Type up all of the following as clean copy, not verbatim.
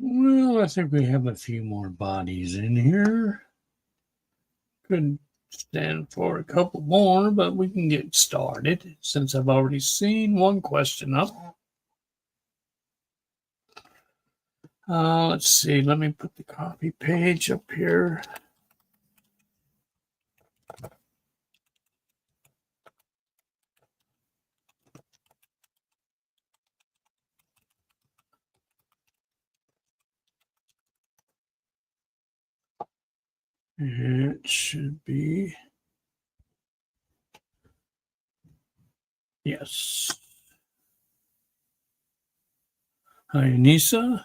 Well, I think we have a few more bodies in here. Could stand for a couple more, but we can get started since I've already seen one question up. Let's see. Let me put the copy page up here. It should be. Yes. Hi, Anissa.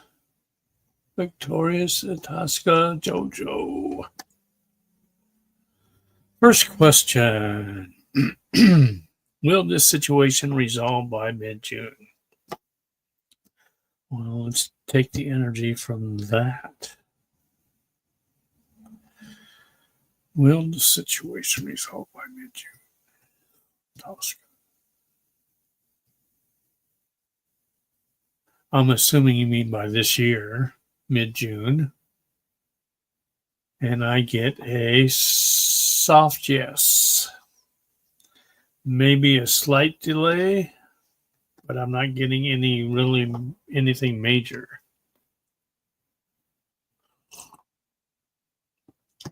Victorious, Itasca, Jojo. First question. Will this situation resolve by mid-June? Well, let's take the energy from that. Will the situation resolve by mid-June? I'm assuming you mean by this year, mid-June. And I get a soft yes. Maybe a slight delay, but I'm not getting anything major.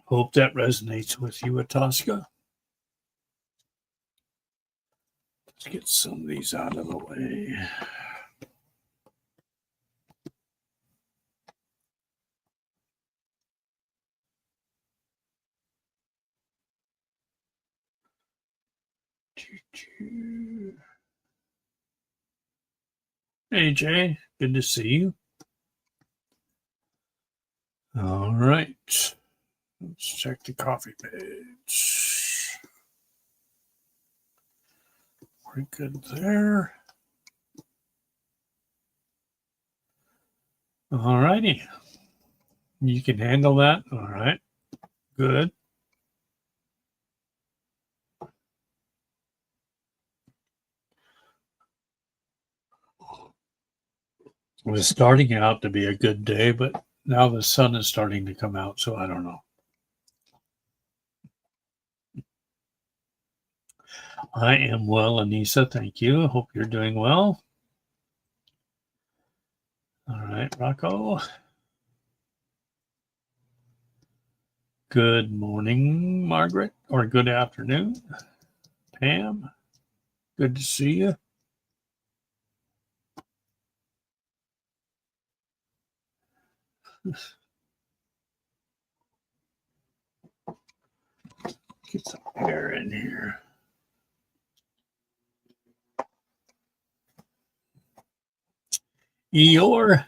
Hope that resonates with you, Itasca. Let's get some of these out of the way. Hey, Jay. Good to see you. All right. Let's check the coffee page. We're good there. All righty. You can handle that. All right. Good. It was starting out to be a good day, but now the sun is starting to come out, so I don't know. I am well, Anissa. Thank you. Hope you're doing well. All right, Rocco. Good morning, Margaret, or good afternoon, Pam. Good to see you. Get some air in here. Eeyore.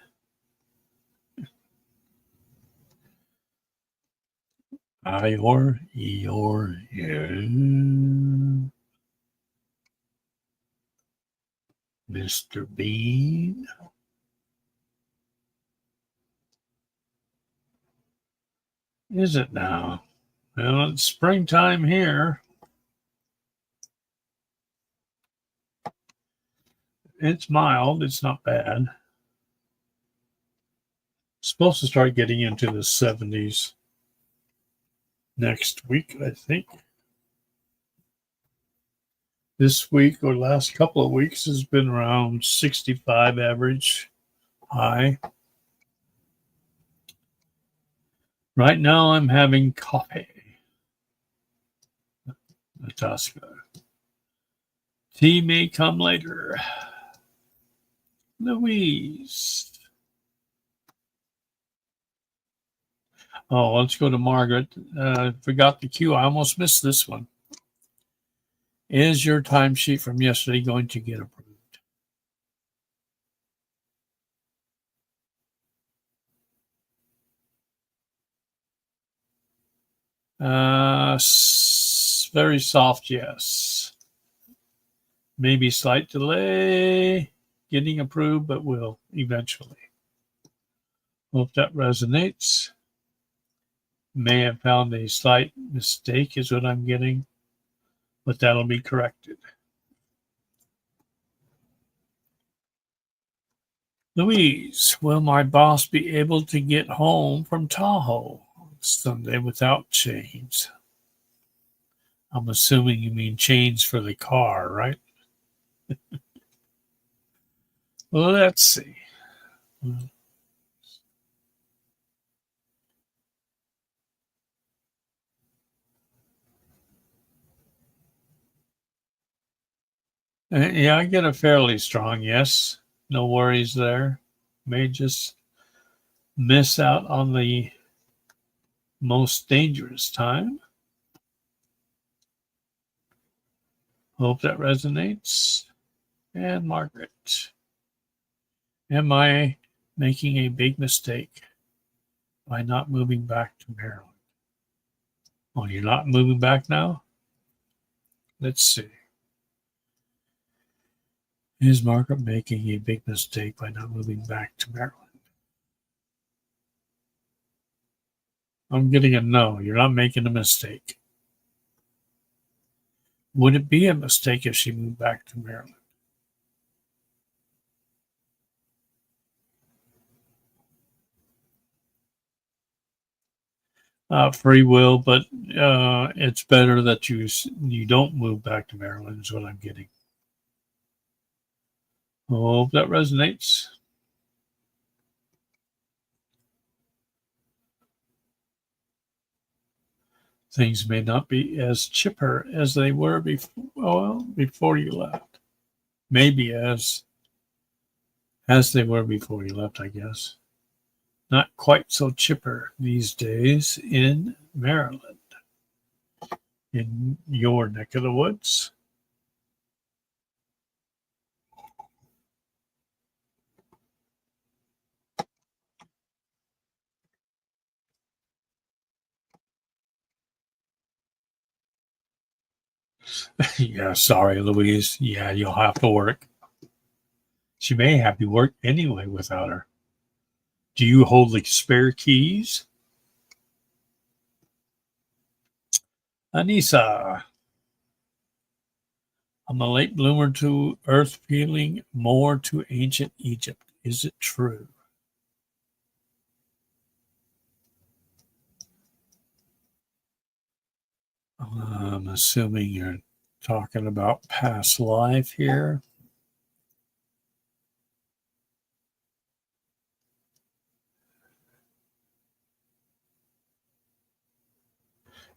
Eeyore. Yeah. Mr. Bean. Is it now? Well, it's springtime here. It's mild. It's not bad. It's supposed to start getting into the 70s next week, I think. This week or last couple of weeks has been around 65 average high. Right now I'm having coffee. Itasca. Tea may come later. Louise. Oh, let's go to Margaret. Forgot the queue. I almost missed this one. Is your timesheet from yesterday going to get approved? Very soft, yes. Maybe slight delay getting approved, but will eventually. Hope that resonates. May have found a slight mistake is what I'm getting, but that'll be corrected. Louise, will my boss be able to get home from Tahoe Sunday without chains? I'm assuming you mean chains for the car, right? Let's see. Yeah, I get a fairly strong yes. No worries there. May just miss out on the most dangerous time. Hope that resonates. And Margaret, am I making a big mistake by not moving back to Maryland? Oh, you're not moving back now? Let's see. Is Margaret making a big mistake by not moving back to Maryland? I'm getting a no. You're not making a mistake. Would it be a mistake if she moved back to Maryland? Free will, but it's better that you don't move back to Maryland is what I'm getting. Hope that resonates. Things may not be as chipper as they were before you left. Maybe as they were before you left, I guess. Not quite so chipper these days in Maryland, in your neck of the woods. Yeah, sorry, Louise. Yeah, you'll have to work. She may have to work anyway without her. Do you hold the spare keys? Anissa, I'm a late bloomer to earth, feeling more to ancient Egypt. Is it true? I'm assuming you're talking about past life here.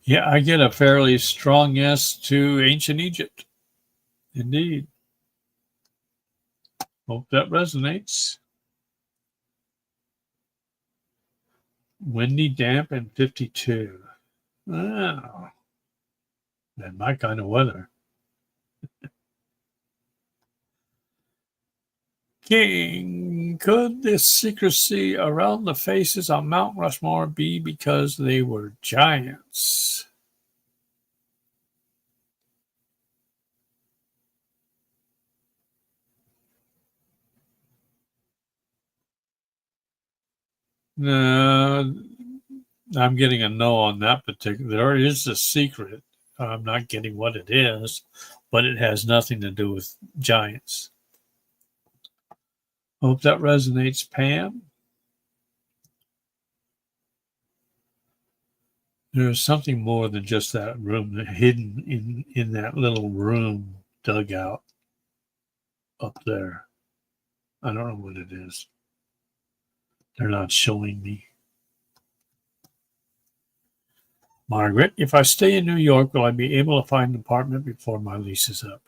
Yeah, I get a fairly strong yes to ancient Egypt. Indeed. Hope that resonates. Windy, damp, and 52. Oh, that's my kind of weather. King, could the secrecy around the faces on Mount Rushmore be because they were giants? No, I'm getting a no on that particular. There is a secret. I'm not getting what it is, but it has nothing to do with giants. Hope that resonates, Pam. There's something more than just that room hidden in that little room dugout up there. I don't know what it is. They're not showing me. Margaret, if I stay in New York, will I be able to find an apartment before my lease is up?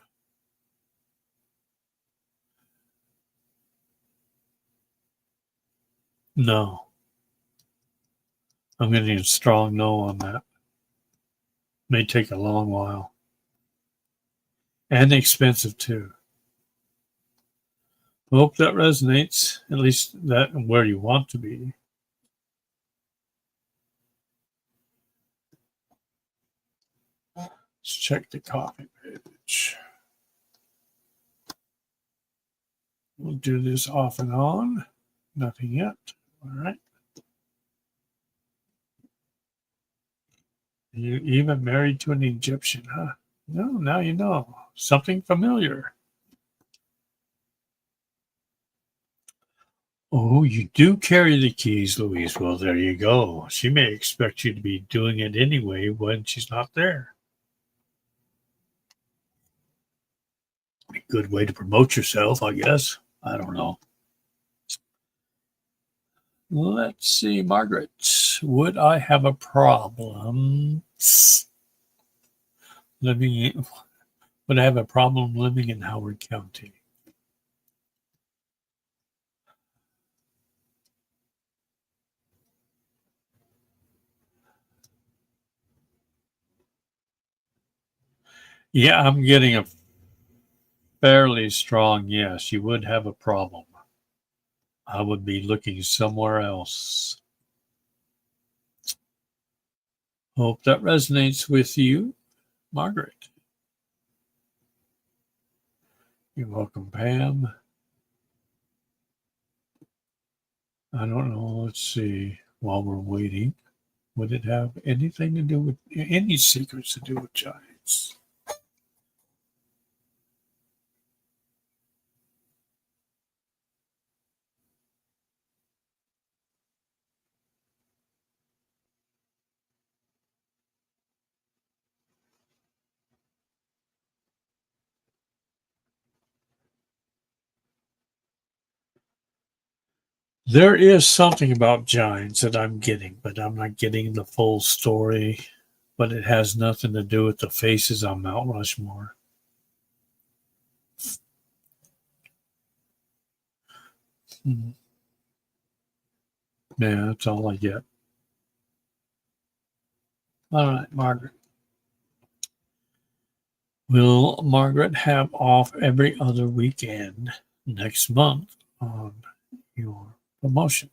No. I'm getting a strong no on that. May take a long while. And expensive too. Hope that resonates, at least that where you want to be. Let's check the copy page. We'll do this off and on. Nothing yet. All right. You even married to an Egyptian, huh? No, now you know. Something familiar. Oh, you do carry the keys, Louise. Well, there you go. She may expect you to be doing it anyway when she's not there. A good way to promote yourself, I guess. I don't know. Let's see, Margaret. Would I have a problem living in, would I have a problem living in Howard County? Yeah, I'm getting a fairly strong yes. You would have a problem. I would be looking somewhere else. Hope that resonates with you, Margaret. You're welcome, Pam. I don't know. Let's see. While we're waiting, would it have anything to do with any secrets to do with giants? There is something about giants that I'm getting, but I'm not getting the full story. But it has nothing to do with the faces on Mount Rushmore. Hmm. Yeah, that's all I get. All right, Margaret. Will Margaret have off every other weekend next month on your promotion?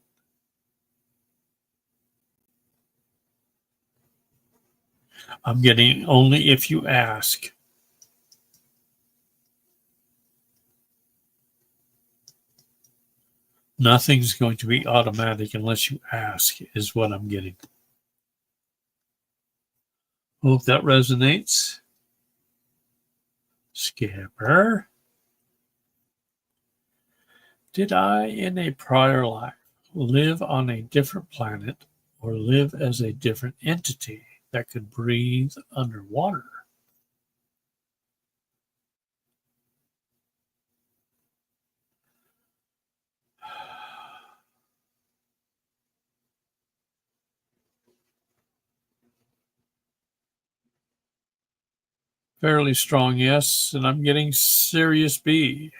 I'm getting only if you ask. Nothing's going to be automatic unless you ask, is what I'm getting. Hope that resonates. Skipper. Did I, in a prior life, live on a different planet or live as a different entity that could breathe underwater? Fairly strong yes, and I'm getting Sirius B,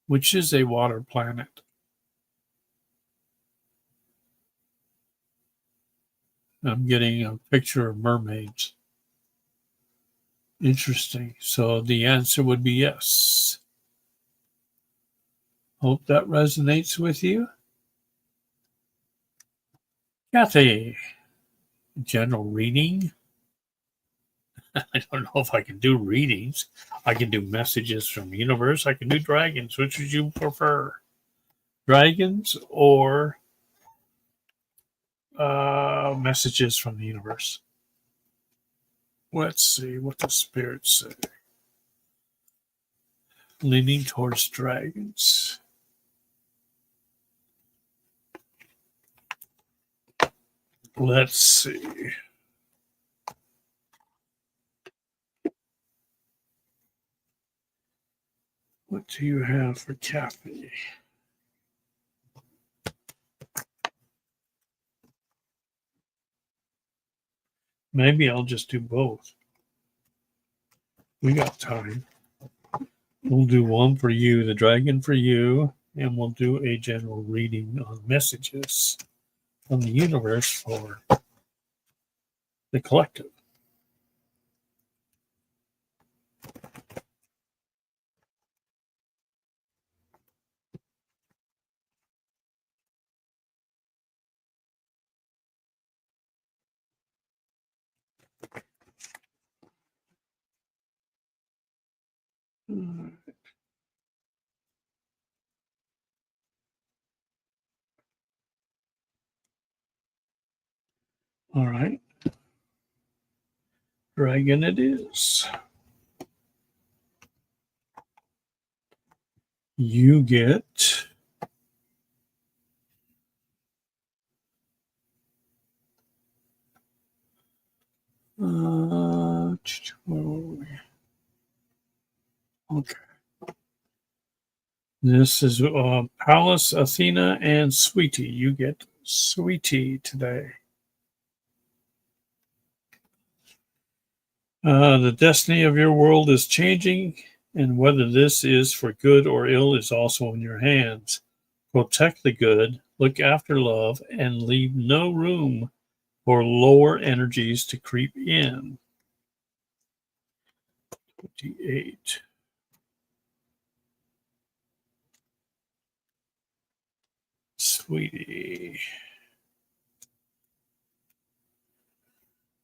which is a water planet. I'm getting a picture of mermaids. Interesting. So the answer would be yes. Hope that resonates with you. Kathy, general reading. I don't know if I can do readings. I can do messages from the universe. I can do dragons. Which would you prefer? Dragons or messages from the universe? Let's see what the spirits say. Leaning towards dragons. Let's see. What do you have for Kathy? Maybe I'll just do both. We got time. We'll do one for you, the dragon for you, and we'll do a general reading on messages from the universe for the collective. All right. Dragon it is. You get Where were we? Okay. This is Pallas, Athena, and Sweetie. You get Sweetie today. The destiny of your world is changing, and whether this is for good or ill is also in your hands. Protect the good, look after love, and leave no room for lower energies to creep in. 28. Sweetie.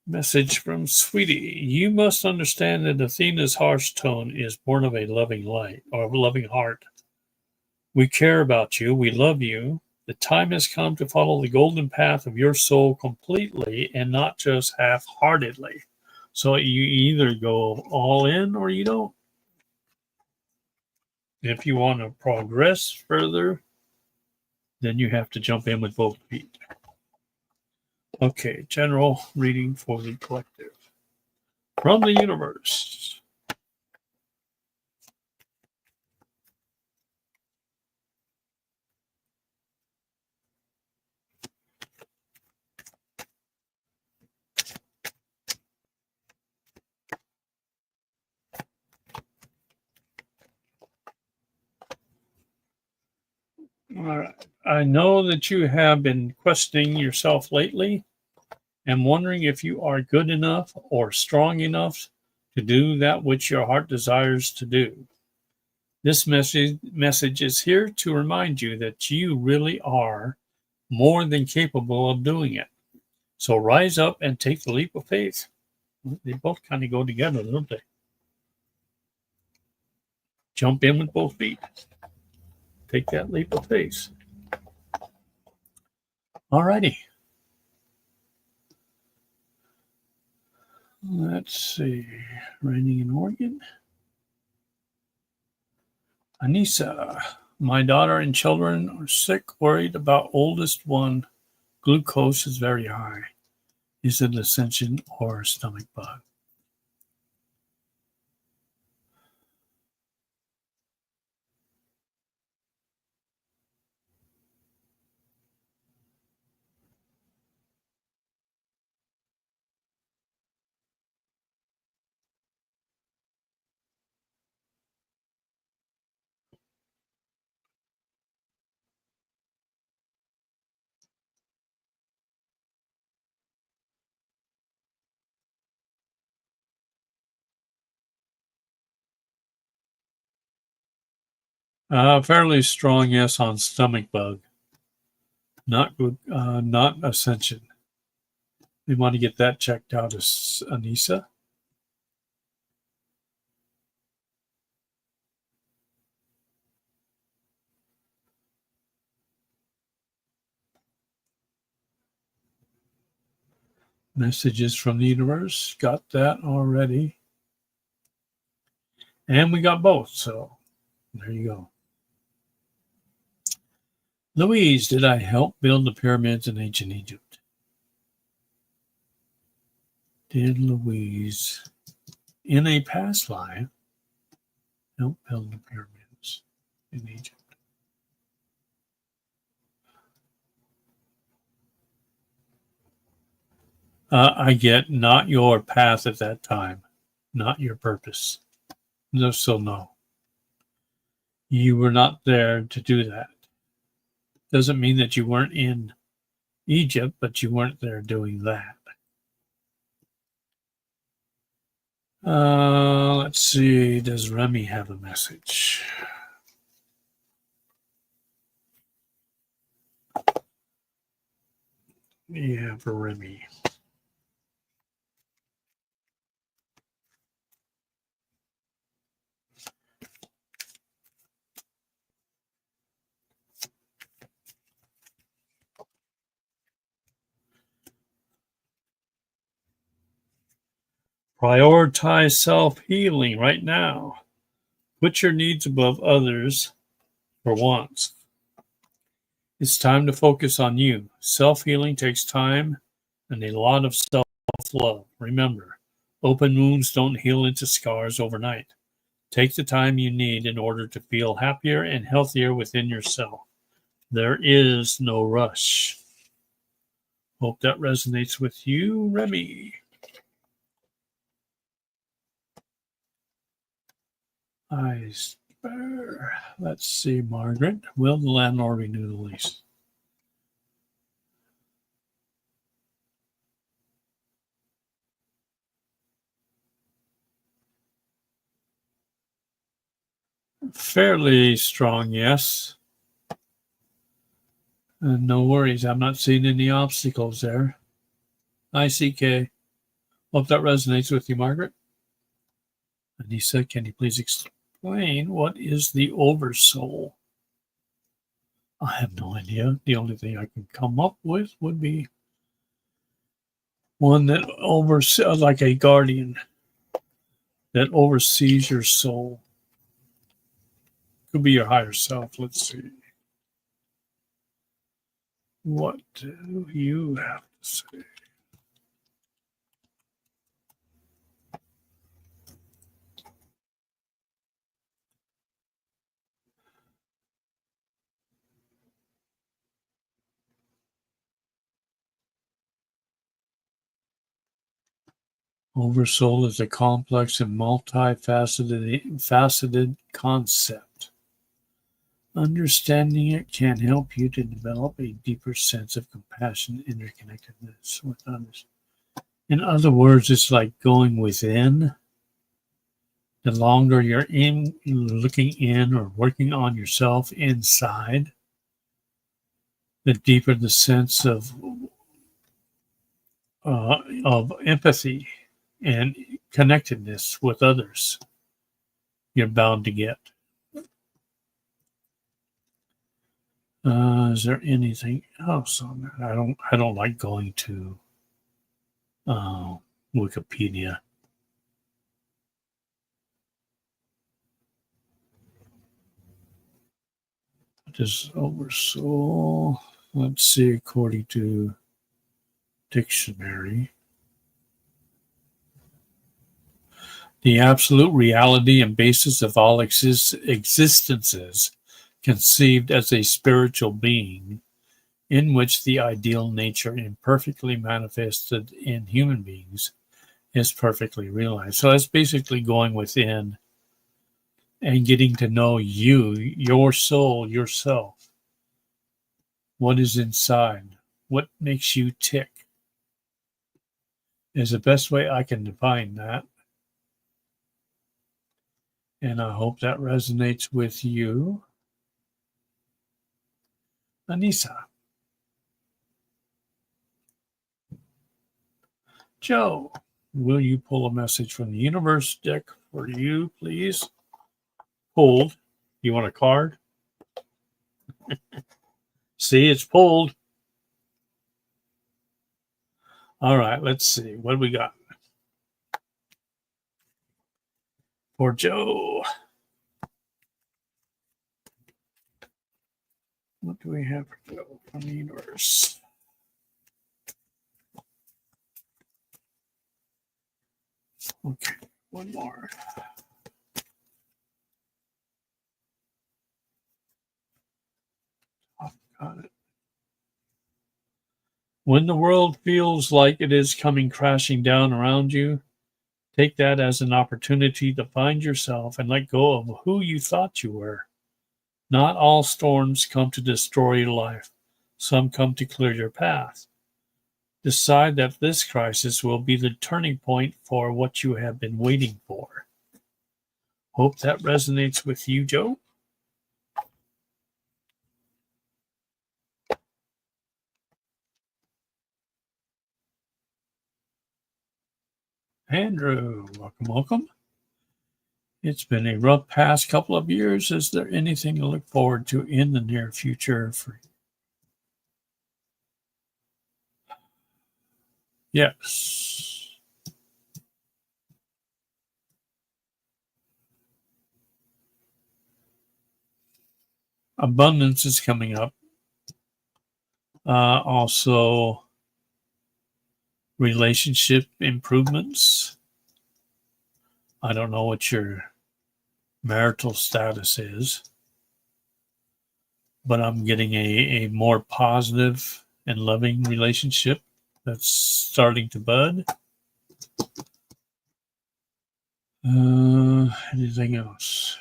Message from Sweetie. You must understand that Athena's harsh tone is born of a loving light or a loving heart. We care about you. We love you. The time has come to follow the golden path of your soul completely and not just half-heartedly. So you either go all in or you don't. If you want to progress further, then you have to jump in with both feet. Okay, general reading for the collective. From the universe. All right. I know that you have been questioning yourself lately and wondering if you are good enough or strong enough to do that which your heart desires to do. This message is here to remind you that you really are more than capable of doing it. So rise up and take the leap of faith. They both kind of go together, don't they? Jump in with both feet. Take that leap of faith. All righty. Let's see. Raining in Oregon. Anissa, my daughter and children are sick, worried about oldest one. Glucose is very high. Is it ascension or stomach bug? Fairly strong yes on stomach bug. Not good, not ascension. We want to get that checked out as Anissa. Messages from the universe. Got that already. And we got both, so there you go. Louise, did I help build the pyramids in ancient Egypt? Did Louise, in a past life, help build the pyramids in Egypt? I get not your path at that time, not your purpose. No, so no. You were not there to do that. Doesn't mean that you weren't in Egypt, but you weren't there doing that. Let's see. Does Remy have a message? Yeah, for Remy. Prioritize self-healing right now. Put your needs above others for wants. It's time to focus on you. Self-healing takes time and a lot of self self-love. Remember, open wounds don't heal into scars overnight. Take the time you need in order to feel happier and healthier within yourself. There is no rush. Hope that resonates with you, Remy. Let's see, Margaret. Will the landlord renew the lease? Fairly strong, yes. And no worries. I'm not seeing any obstacles there. ICK. Hope that resonates with you, Margaret. Anissa, can you please explain what is the oversoul? I have no idea. The only thing I can come up with would be one that oversees, like a guardian that oversees your soul. Could be your higher self. Let's see. What do you have to say? Oversoul is a complex and multifaceted concept. Understanding it can help you to develop a deeper sense of compassion and interconnectedness with others. In other words, it's like going within. The longer you're looking in or working on yourself inside, the deeper the sense of empathy and connectedness with others you're bound to get. Is there anything else on that? I don't like going to Wikipedia. What is oversoul? Let's see, according to dictionary. The absolute reality and basis of all existences, conceived as a spiritual being, in which the ideal nature imperfectly manifested in human beings is perfectly realized. So that's basically going within and getting to know you, your soul, yourself. What is inside? What makes you tick? Is the best way I can define that. And I hope that resonates with you, Anissa. Joe, will you pull a message from the universe deck for you, please? Pulled. You want a card? See, it's pulled. All right, let's see. What do we got? For Joe. What do we have for Joe from the universe? Okay, one more. Oh, got it. When the world feels like it is coming crashing down around you, take that as an opportunity to find yourself and let go of who you thought you were. Not all storms come to destroy your life. Some come to clear your path. Decide that this crisis will be the turning point for what you have been waiting for. Hope that resonates with you, Joe. Andrew, welcome. It's been a rough past couple of years. Is there anything to look forward to in the near future for you? Yes. Abundance is coming up. Also, relationship improvements. I don't know what your marital status is, but I'm getting a more positive and loving relationship that's starting to bud. Anything else?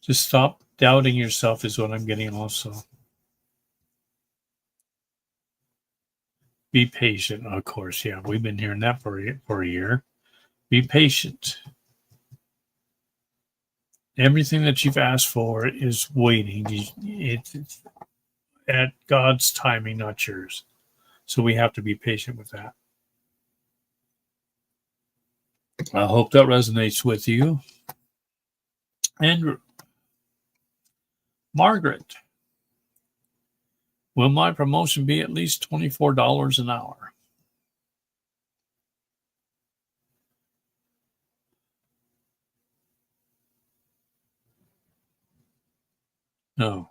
Just stop doubting yourself is what I'm getting also. Be patient, of course. Yeah, we've been hearing that for a year. Be patient. Everything that you've asked for is waiting. It's at God's timing, not yours. So we have to be patient with that. I hope that resonates with you. Andrew. Margaret. Will my promotion be at least $24 an hour? No.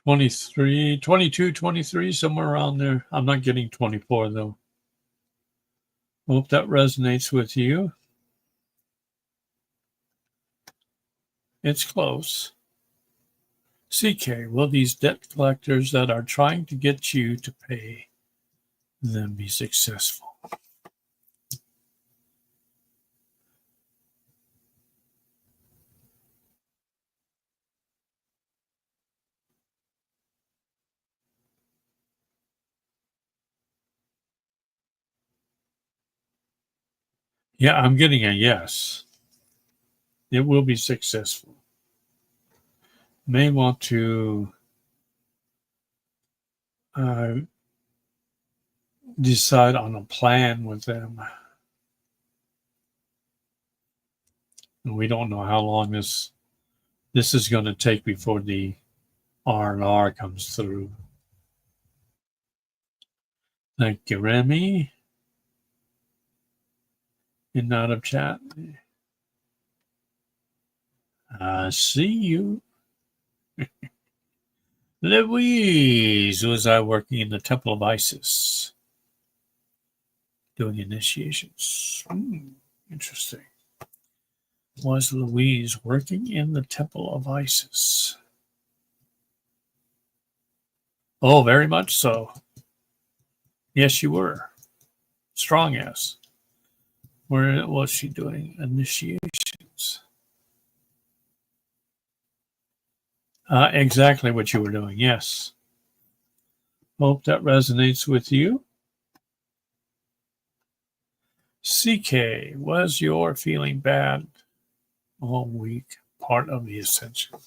$23, $22, $23, somewhere around there. I'm not getting 24 though. Hope that resonates with you. It's close. CK, will these debt collectors that are trying to get you to pay them be successful? Yeah, I'm getting a yes. It will be successful. May want to decide on a plan with them. And we don't know how long this is going to take before the R&R comes through. Thank you, Remy. In out of chat. I see you. Louise, was I working in the Temple of Isis? Doing initiations. Interesting. Was Louise working in the Temple of Isis? Oh, very much so. Yes, you were. Strong yes. Where was she doing initiations? Exactly what you were doing, yes. Hope that resonates with you. CK, was your feeling bad all week part of the ascension?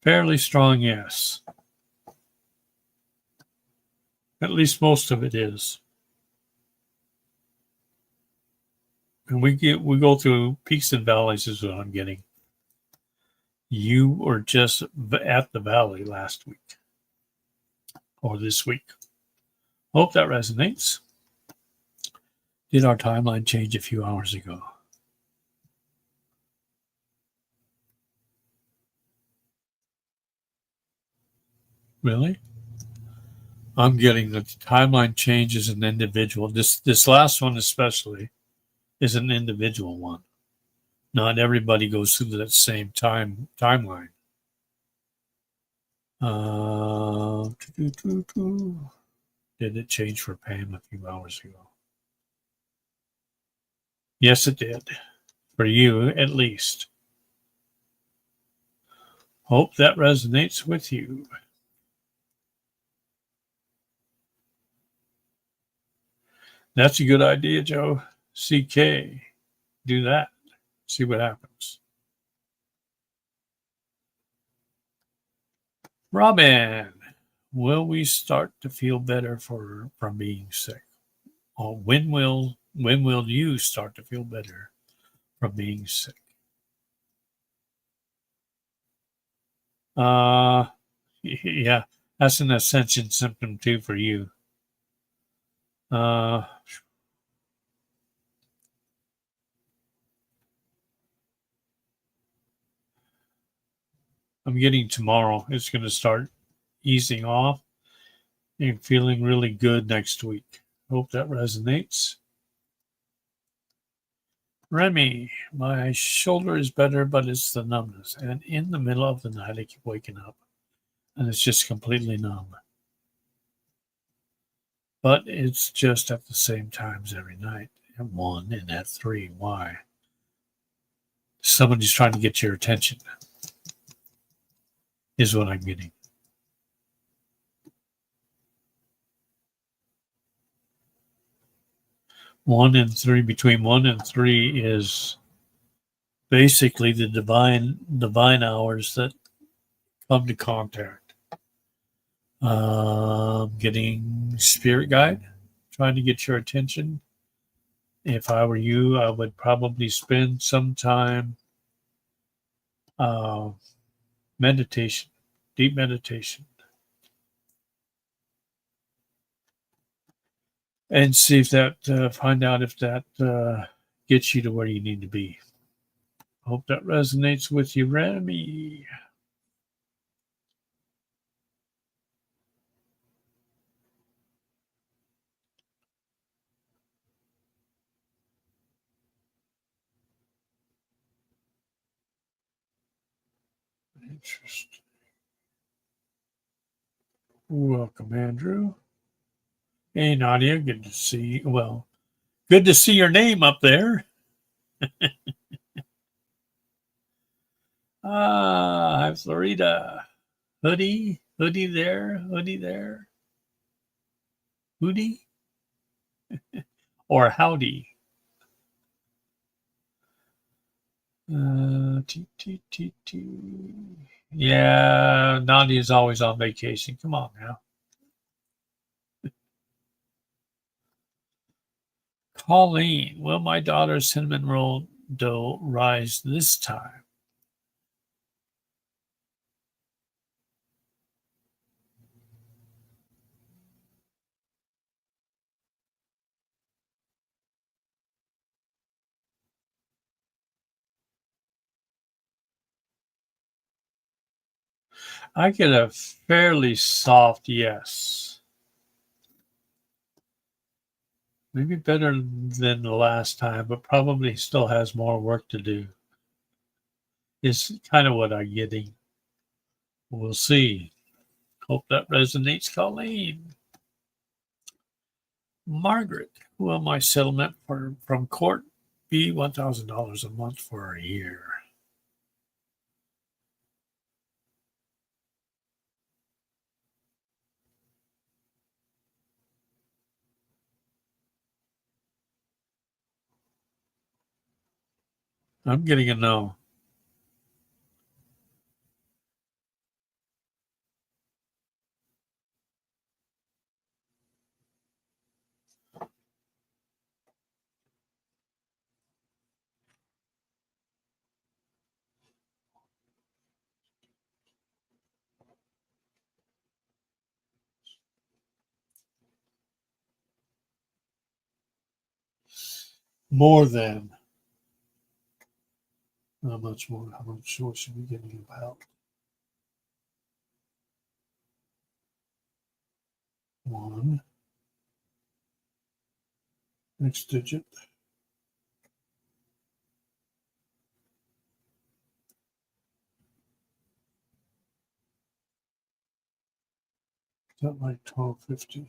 Fairly strong yes. At least most of it is. And we go through peaks and valleys is what I'm getting. You were just at the valley last week or this week. Hope that resonates. Did our timeline change a few hours ago? Really? I'm getting the timeline change as an individual. This last one especially is an individual one. Not everybody goes through that same timeline. Did it change for Pam a few hours ago? Yes, it did. For you, at least. Hope that resonates with you. That's a good idea, Joe. CK. Do that. See what happens. Robin. Will we start to feel better from being sick? Or when will you start to feel better from being sick? Uh yeah, that's an ascension symptom too for you. Uh I'm getting tomorrow. It's going to start easing off and feeling really good next week. Hope that resonates. Remy, my shoulder is better, but it's the numbness. And in the middle of the night, I keep waking up and it's just completely numb. But it's just at the same times every night. At 1 and at 3. Why? Somebody's trying to get your attention, is what I'm getting. 1 and 3, between 1 and 3 is basically the divine hours that come to contact. Getting spirit guide, trying to get your attention. If I were you, I would probably spend some time meditation, deep meditation, and see if that find out if that gets you to where you need to be. Hope that resonates with you, Remy. Interesting. Welcome, Andrew. Hey, Nadia. Good to see you. Well, good to see your name up there. Hi, Florida. Hoodie there, hoodie, or howdy. Yeah, Nadia's always on vacation. Come on now. Colleen, will my daughter's cinnamon roll dough rise this time? I get a fairly soft yes. Maybe better than the last time, but probably still has more work to do. Is kind of what I'm getting. We'll see. Hope that resonates, Colleen. Margaret, will my settlement from court be $1,000 a month for a year? I'm getting a no. More than. How much more? How much more should we be getting about? 1. Next digit. Is that like 1250?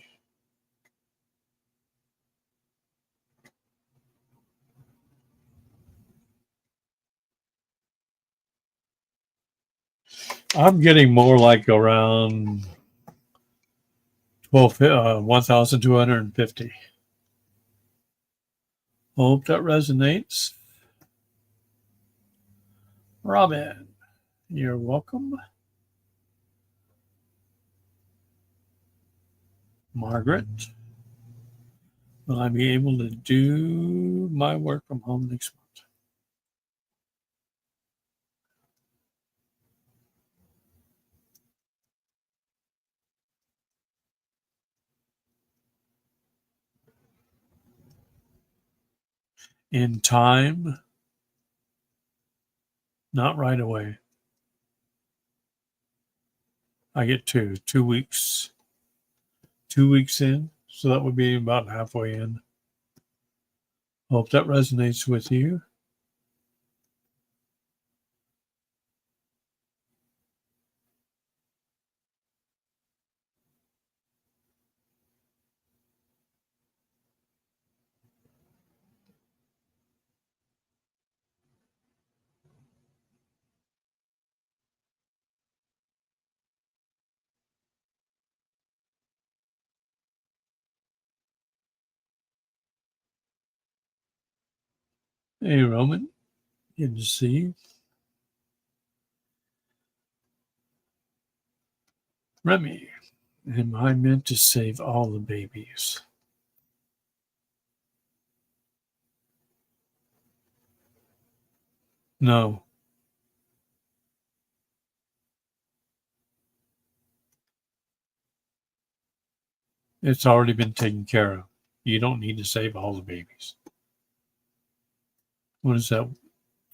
I'm getting more like around 1,250. Hope that resonates. Robin, you're welcome. Margaret, will I be able to do my work from home next month? In time, not right away. I get 2 weeks, 2 weeks in. So that would be about halfway in. Hope that resonates with you. Hey, Roman. Good to see you. Remy, am I meant to save all the babies? No. It's already been taken care of. You don't need to save all the babies. What is that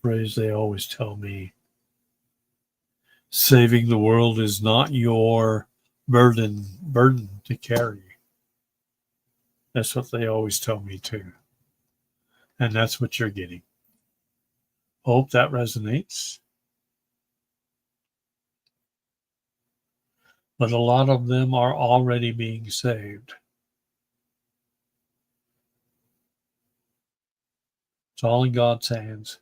phrase they always tell me? Saving the world is not your burden to carry. That's what they always tell me too. And that's what you're getting. Hope that resonates. But a lot of them are already being saved. It's all in God's hands.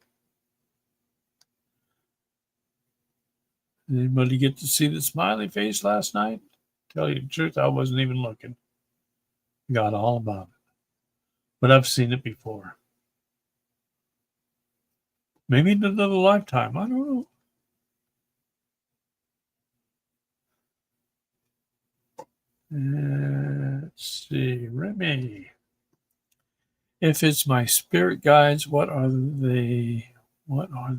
Anybody get to see the smiley face last night? Tell you the truth, I wasn't even looking. Got all about it. But I've seen it before. Maybe in another lifetime. I don't know. Let's see. Remy. If it's my spirit guides, what are they? What are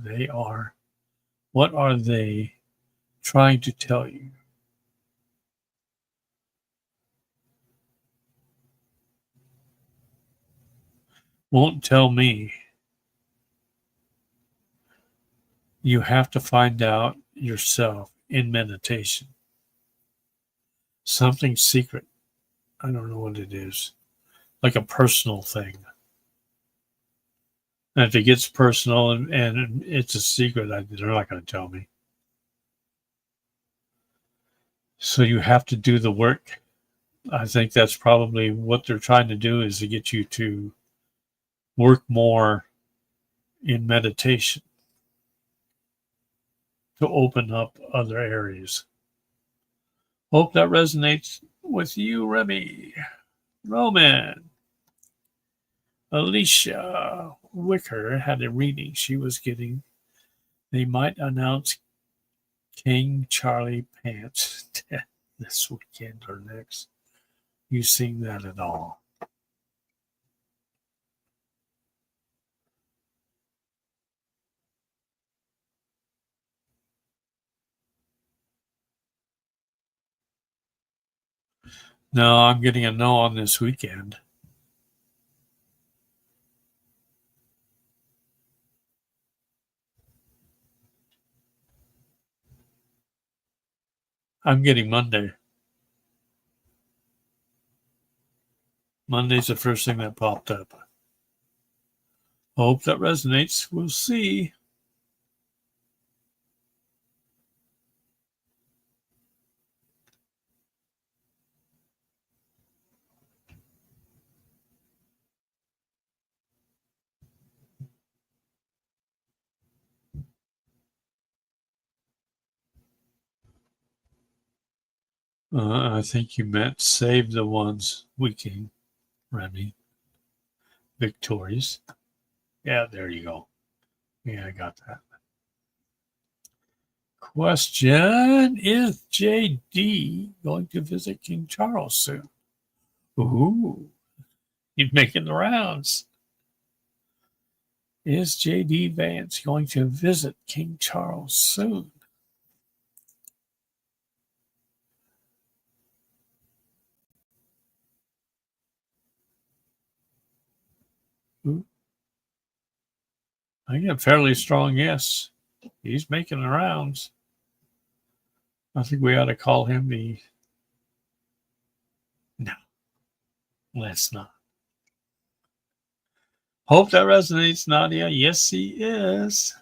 they trying to tell you? Won't tell me. You have to find out yourself in meditation. Something secret. I don't know what it is. Like a personal thing. And if it gets personal and it's a secret, they're not going to tell me. So you have to do the work. I think that's probably what they're trying to do, is to get you to work more in meditation to open up other areas. Hope that resonates with you, Remy. Roman. Alicia Wicker had a reading she was getting. They might announce King Charlie Pants this weekend or next. You seen that at all? No, I'm getting a no on this weekend. I'm getting Monday. Monday's the first thing that popped up. Hope that resonates. We'll see. I think you meant save the ones we can, Remy. Victorious. Yeah, there you go. Yeah, I got that. Question: is JD going to visit King Charles soon? Ooh, he's making the rounds. Is J.D. Vance going to visit King Charles soon? Ooh, I get a fairly strong yes. He's making the rounds. I think we ought to call him the... No, let's not. Hope that resonates, Nadia. Yes, he is.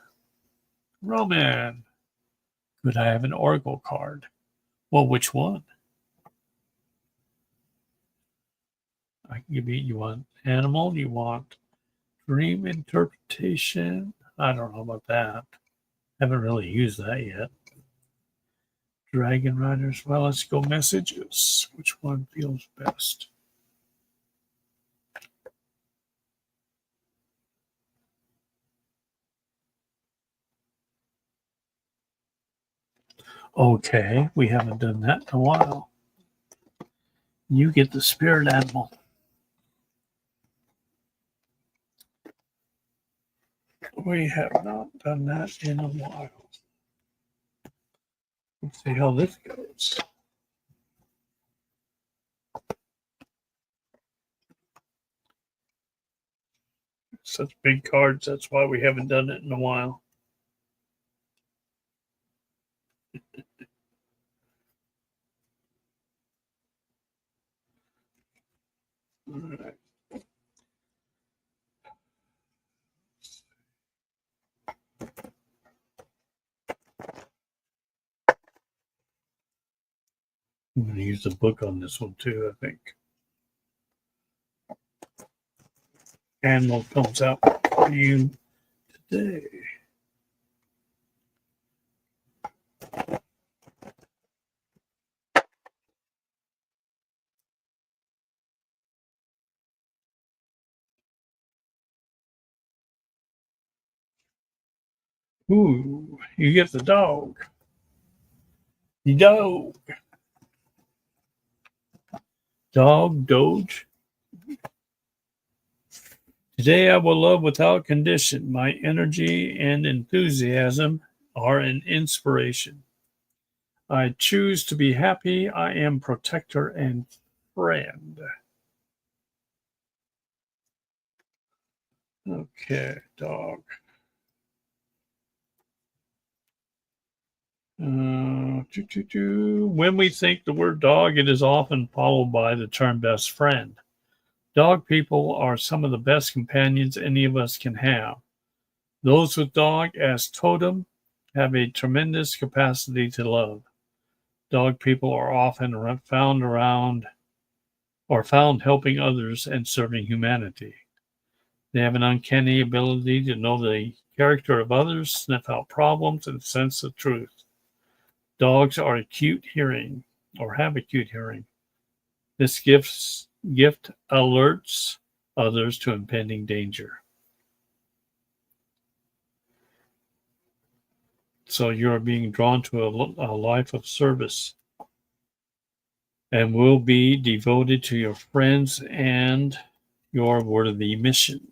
Roman. Could I have an Oracle card? Well, which one? I can give you want animal, you want dream interpretation. I don't know about that. Haven't really used that yet. Dragon Riders. Well, let's go messages. Which one feels best? Okay, we haven't done that in a while. You get the spirit animal. We have not done that in a while. Let's see how this goes. Such big cards, that's why we haven't done it in a while. All right. I'm going to use the book on this one too, I think. Animal comes out for you today. Ooh, you get the dog. The dog. Dog, Doge. Today I will love without condition. My energy and enthusiasm are an inspiration. I choose to be happy. I am protector and friend. Okay, dog. When we think the word dog, it is often followed by the term best friend. Dog people are some of the best companions any of us can have. Those with dog as totem have a tremendous capacity to love. Dog people are often found helping others and serving humanity. They have an uncanny ability to know the character of others, sniff out problems, and sense the truth. Dogs are acute hearing or have acute hearing. This gift alerts others to impending danger. So you're being drawn to a life of service and will be devoted to your friends and your worthy mission.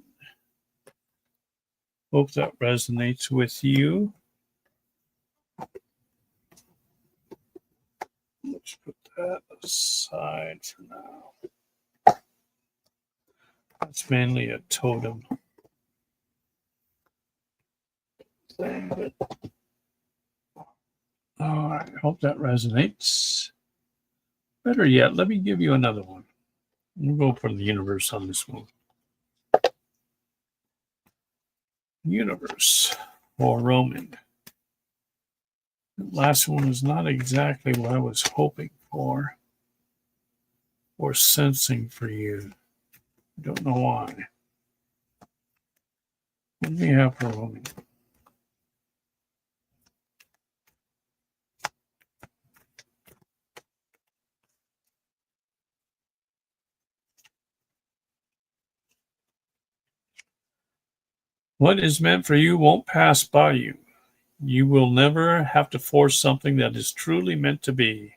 Hope that resonates with you. Let's put that aside for now. That's mainly a totem thing, but all right, hope that resonates. Better yet, let me give you another one. We'll go for the universe on this one. Universe for Roman. The last one is not exactly what I was hoping for or sensing for you. I don't know why. What do we have for Roman? What is meant for you won't pass by you. You will never have to force something that is truly meant to be.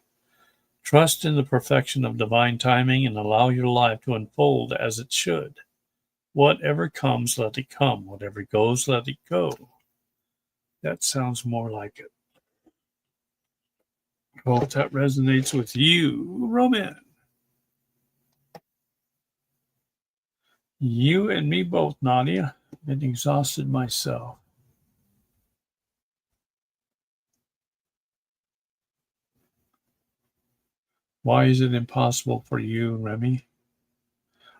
Trust in the perfection of divine timing and allow your life to unfold as it should. Whatever comes, let it come. Whatever goes, let it go. That sounds more like it. Hope that resonates with you, Roman. You and me both, Nadia. Been exhausted myself. Why is it impossible for you, Remy?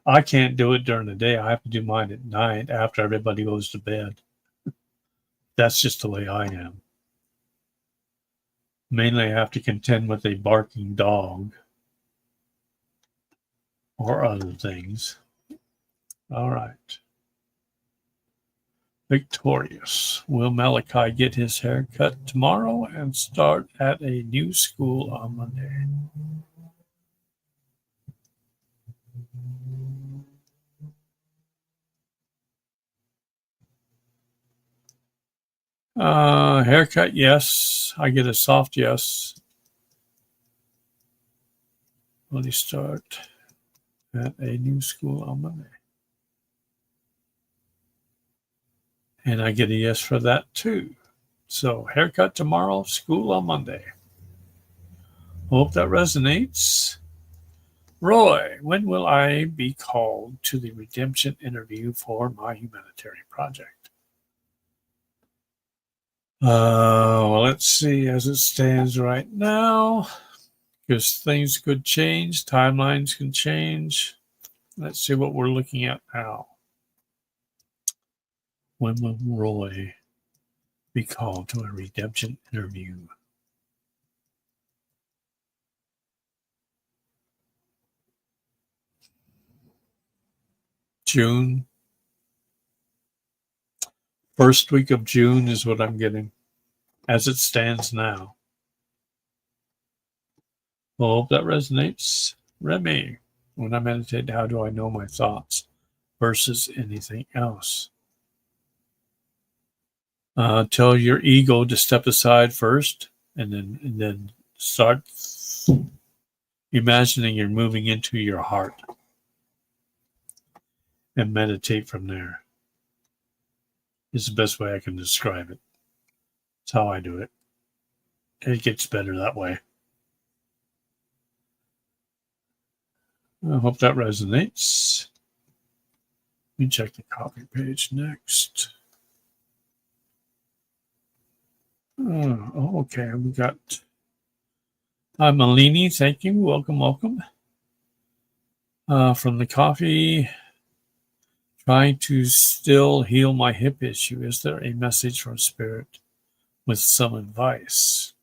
I can't do it during the day. I have to do mine at night after everybody goes to bed. That's just the way I am. Mainly, I have to contend with a barking dog or other things. All right. Victorious. Will Malachi get his hair cut tomorrow and start at a new school on Monday? Haircut, yes. I get a soft yes. Will he start at a new school on Monday? And I get a yes for that too. So haircut tomorrow, school on Monday. Hope that resonates. Roy, when will I be called to the redemption interview for my humanitarian project? Well, let's see as it stands right now, because things could change, timelines can change. Let's see what we're looking at now. When will Roy be called to a redemption interview? June. First week of June is what I'm getting as it stands now. Well, hope that resonates. Remy, when I meditate, how do I know my thoughts versus anything else? Tell your ego to step aside first, and then start imagining you're moving into your heart and meditate from there. It's the best way I can describe it. It's how I do it. It gets better that way. I hope that resonates. Let me check the copy page next. Okay. We got Malini. Thank you. Welcome. From the coffee. Trying to still heal my hip issue. Is there a message from Spirit with some advice?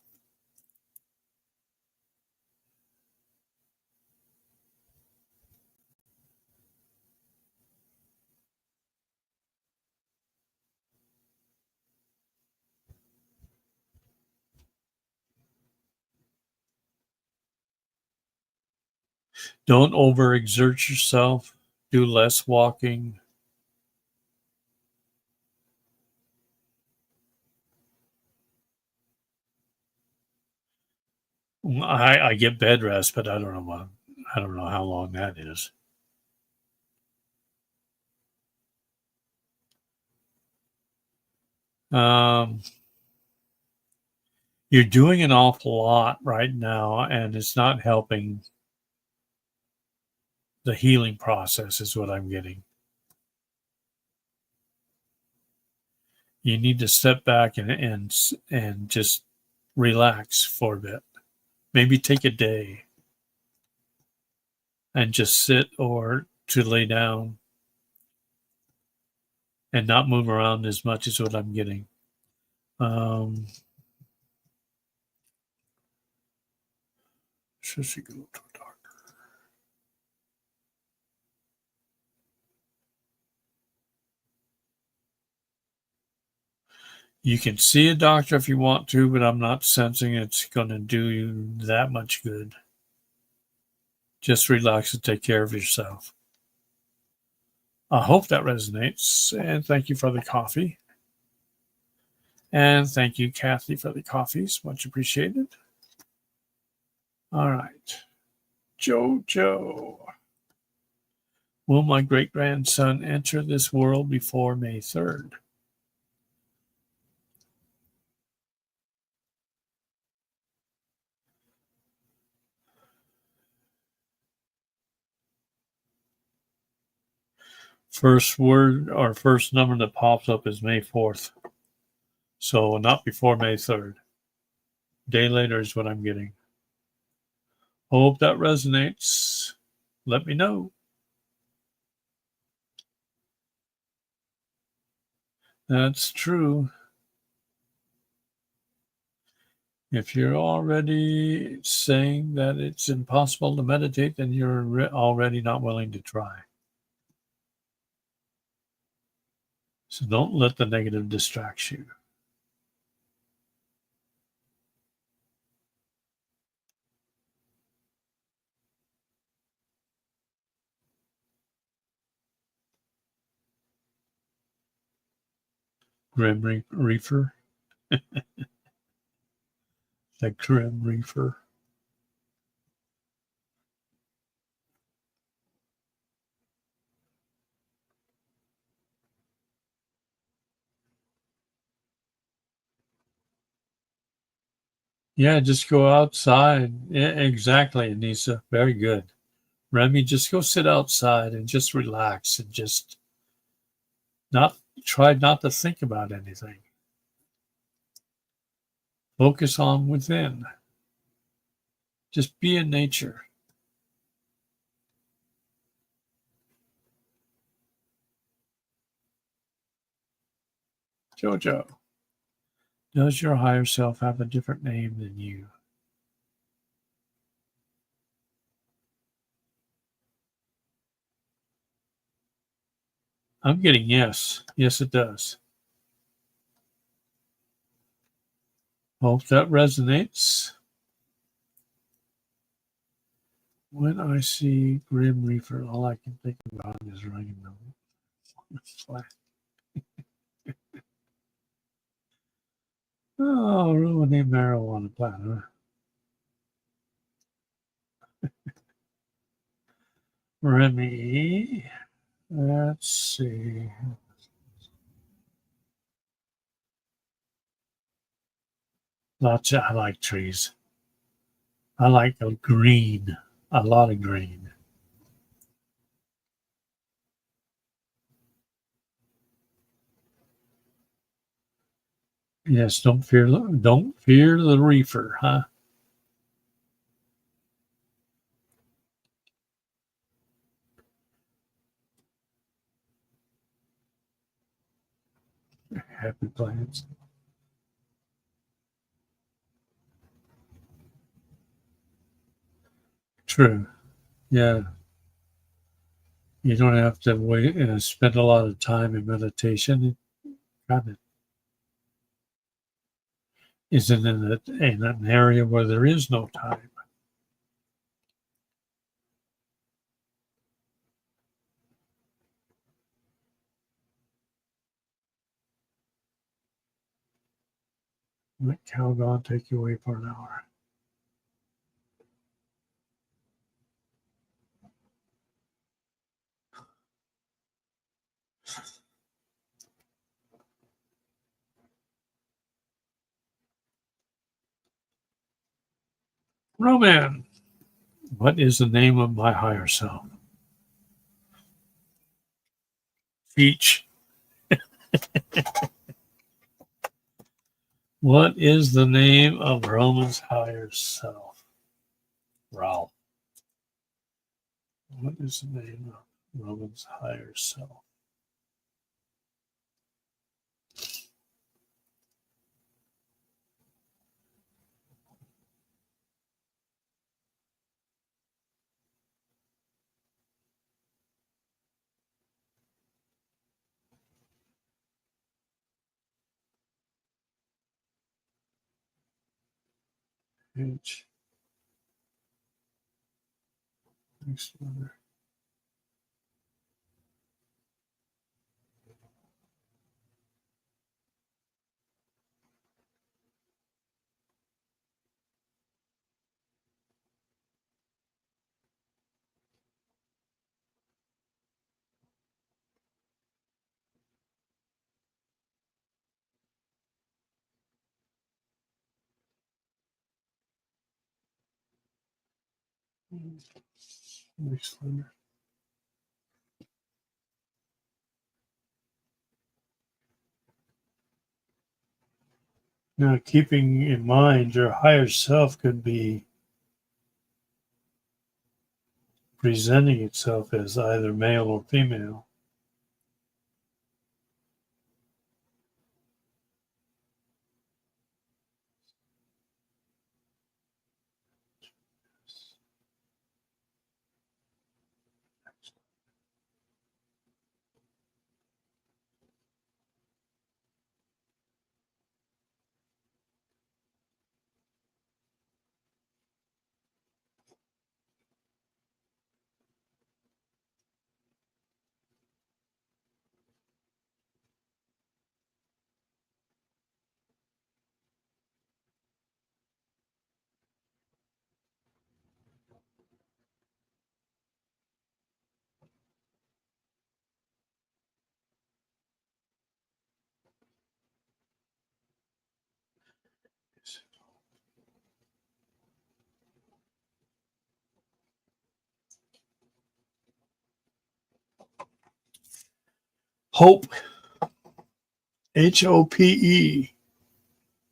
Don't overexert yourself. Do less walking. I get bed rest, but I don't know how long that is. You're doing an awful lot right now, and it's not helping the healing process, is what I'm getting. You need to step back and just relax for a bit. Maybe take a day and just sit or to lay down and not move around as much is what I'm getting. Should she go to a doctor? You can see a doctor if you want to, but I'm not sensing it's going to do you that much good. Just relax and take care of yourself. I hope that resonates. And thank you for the coffee. And thank you, Kathy, for the coffees. Much appreciated. All right. Jojo. Will my great-grandson enter this world before May 3rd? First word or first number that pops up is May 4th. So not before May 3rd. Day later is what I'm getting. Hope that resonates. Let me know. That's true. If you're already saying that it's impossible to meditate, then you're already not willing to try. So don't let the negative distract you. Grim Reaper. The Grim Reaper. Yeah, just go outside. Yeah, exactly, Anissa. Very good. Remy, just go sit outside and just relax and just not try not to think about anything. Focus on within. Just be in nature. Jojo, does your higher self have a different name than you? I'm getting yes. Yes, it does. Hope that resonates. When I see Grim Reaper, all I can think about is running the flat. Oh, ruining marijuana plant, huh? Remy, let's see. I like trees. I like a green, a lot of green. Yes, don't fear the reefer, huh? Happy plants. True. Yeah. You don't have to wait and spend a lot of time in meditation. It kind of isn't in an area where there is no time. Let Calgon take you away for an hour. Roman, what is the name of my higher self? Peach. What is the name of Roman's higher self? Ralph. What is the name of Roman's higher self? H. Next letter. Now, keeping in mind your higher self could be presenting itself as either male or female. Hope, Hope,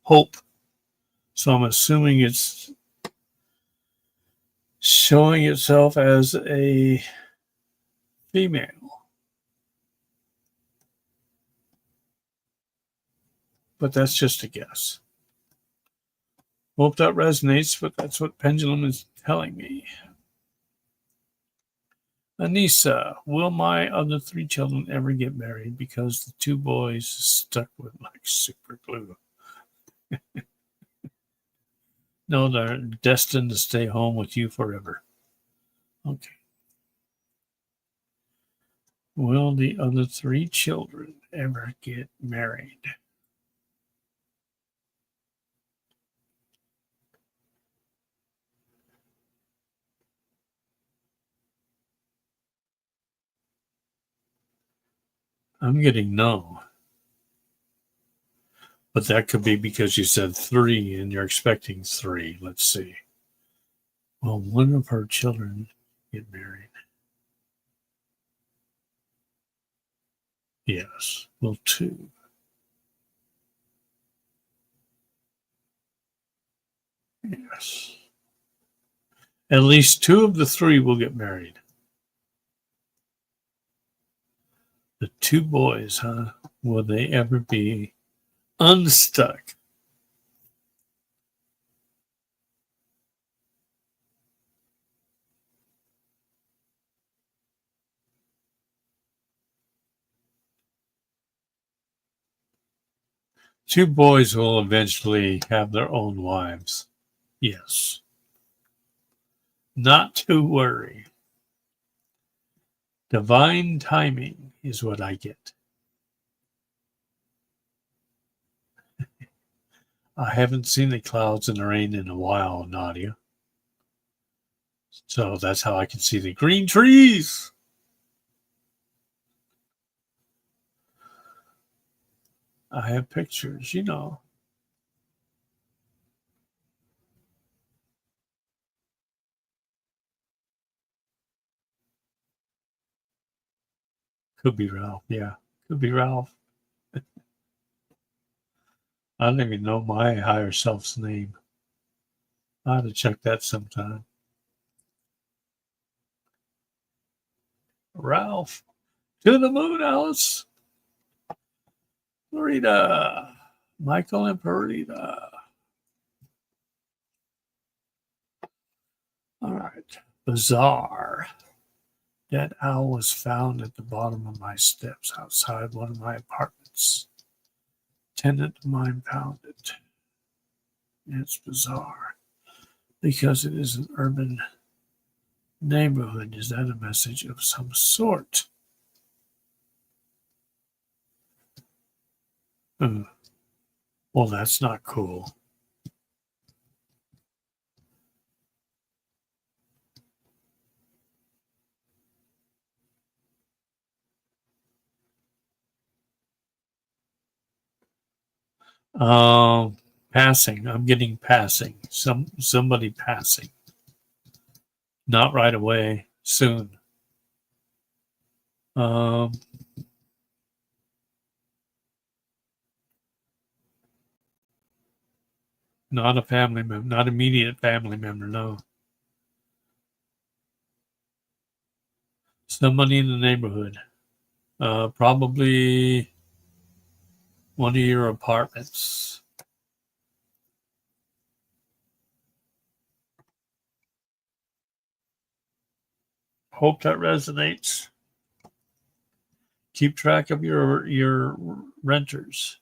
hope. So I'm assuming it's showing itself as a female. But that's just a guess. Hope that resonates, but that's what Pendulum is telling me. Anissa, will my other 3 children ever get married? Because the 2 boys stuck with like super glue. No, they're destined to stay home with you forever. Okay. Will the other 3 children ever get married? I'm getting no. But that could be because you said 3 and you're expecting 3. Let's see. Will one of her children get married? Yes. Will 2? Yes. At least 2 of the 3 will get married. The 2 boys, huh? Will they ever be unstuck? Two boys will eventually have their own wives. Yes. Not to worry. Divine timing is what I get. I haven't seen the clouds and the rain in a while, Nadia. So that's how I can see the green trees. I have pictures, you know. Could be Ralph. Yeah, could be Ralph. I don't even know my higher self's name. I ought to check that sometime. Ralph. To the moon, Alice. Florida. Michael and Perita. All right. Bizarre. Dead owl was found at the bottom of my steps outside one of my apartments. Tenant of mine found it. It's bizarre because it is an urban neighborhood. Is that a message of some sort? Well, that's not cool. Passing. I'm getting passing. Somebody passing. Not right away. Soon. Not a family member. Not immediate family member. No. Somebody in the neighborhood. Probably one of your apartments. Hope that resonates. Keep track of your renters.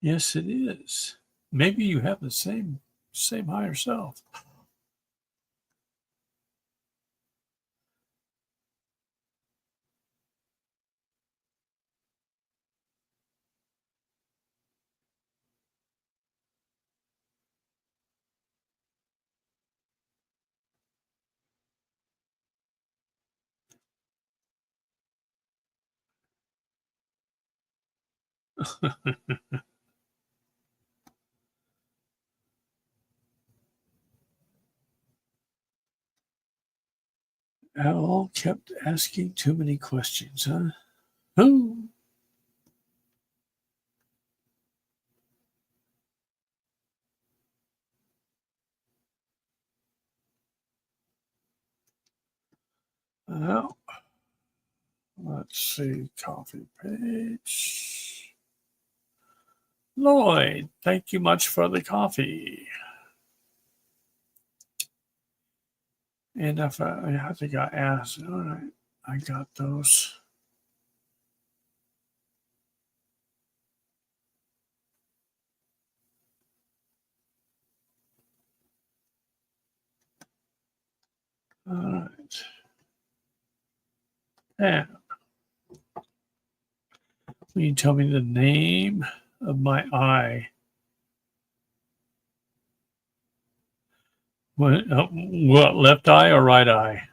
Yes, it is. Maybe you have the same higher self. Al kept asking too many questions, huh? Who? Well, let's see. Coffee page. Lloyd, thank you much for the coffee. And if I think I asked, all right, I got those. All right. And will you tell me the name of my eye? What, left eye or right eye?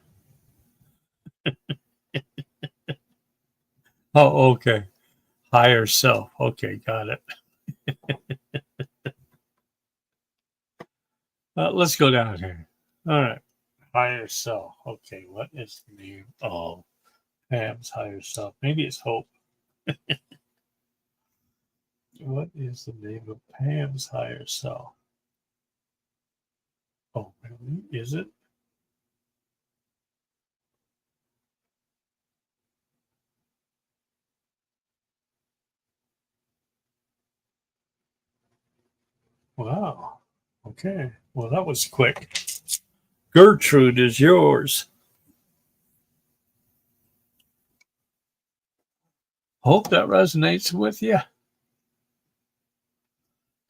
Oh, okay. Higher self. Okay, got it. Let's go down here. All right. Higher self. Okay, what is the name of Pam's higher self? Maybe it's Hope. What is the name of Pam's higher self? Oh, really? Is it? Wow. Okay. Well, that was quick. Gertrude is yours. Hope that resonates with you.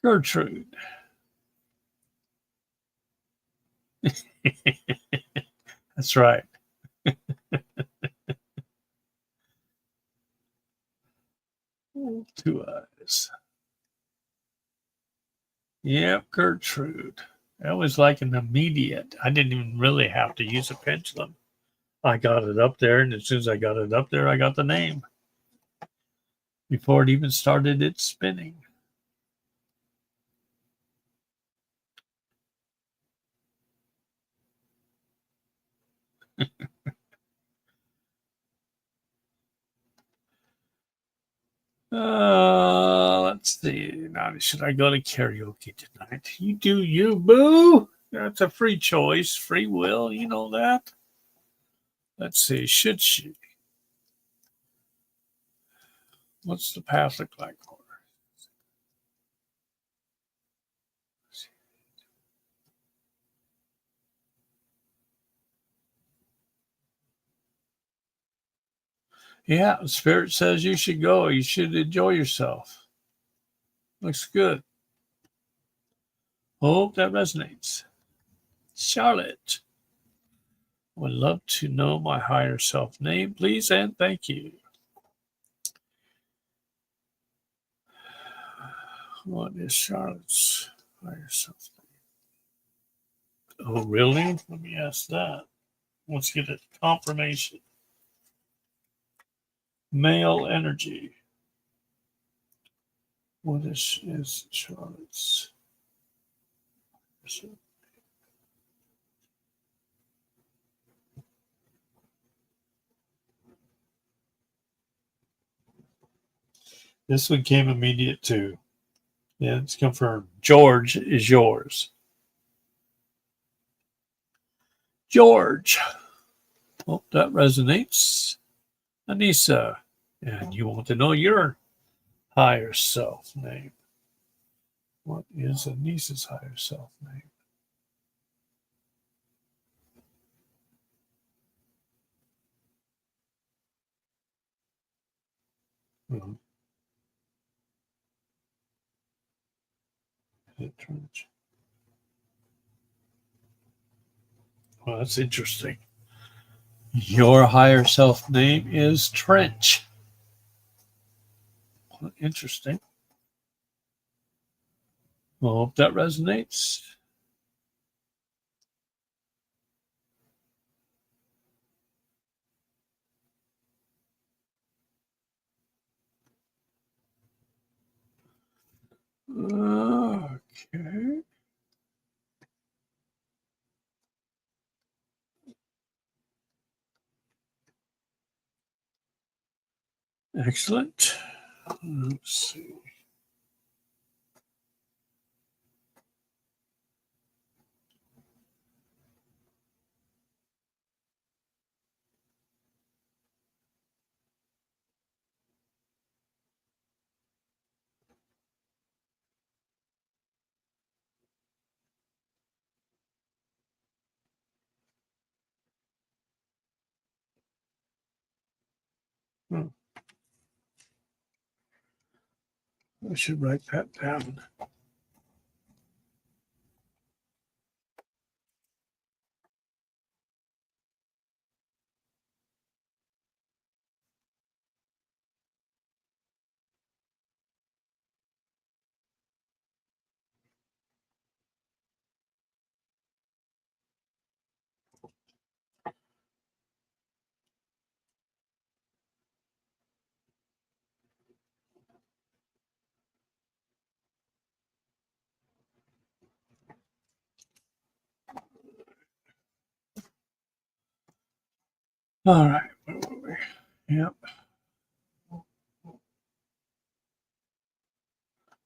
Gertrude. That's right. Two eyes. Yep, Gertrude. That was like an immediate. I didn't even really have to use a pendulum. I got it up there, and as soon as I got it up there, I got the name before it even started its spinning. Let's see. Now, should I go to karaoke tonight? You do you, boo. That's a free choice, free will. You know that. Let's see. Should she? What's the path look like for her? Yeah, Spirit says you should go. You should enjoy yourself. Looks good. Hope that resonates. Charlotte. Would love to know my higher self name, please, and thank you. What is Charlotte's higher self name? Oh, really? Let me ask that. Let's get a confirmation. Male energy. What is Charlotte's? This one came immediate too. Yeah, it's confirmed. George is yours. George. Hope that resonates. Anissa. And you want to know your higher self name. What is Anissa's higher self name? Hmm. Is it Trench? Well, that's interesting. Your higher self name is Trench. Interesting. Well, hope that resonates. Okay. Excellent. Let's see. Oh, I should write that down. All right. Where were we? Yep.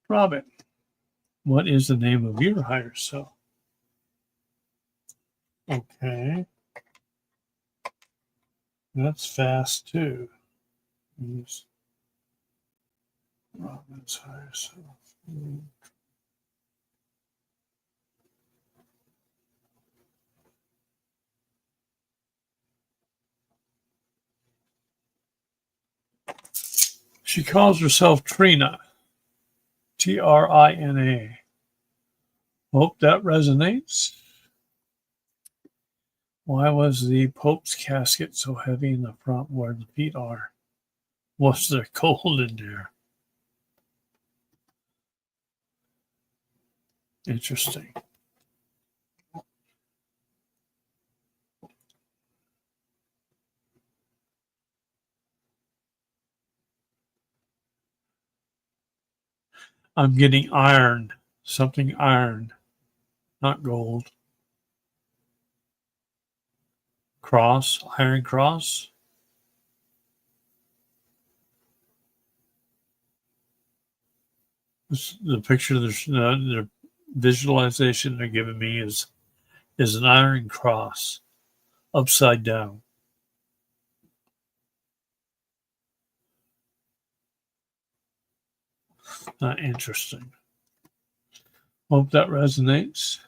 Robin, what is the name of your higher self? Okay. That's fast too. Use Robin's higher self. She calls herself Trina. Trina. Hope that resonates. Why was the Pope's casket so heavy in the front where the feet are? Was there cold in there? Interesting. I'm getting iron. Something iron, not gold. Cross, iron cross. The picture, the visualization they're giving me is an iron cross upside down. Interesting. Hope that resonates.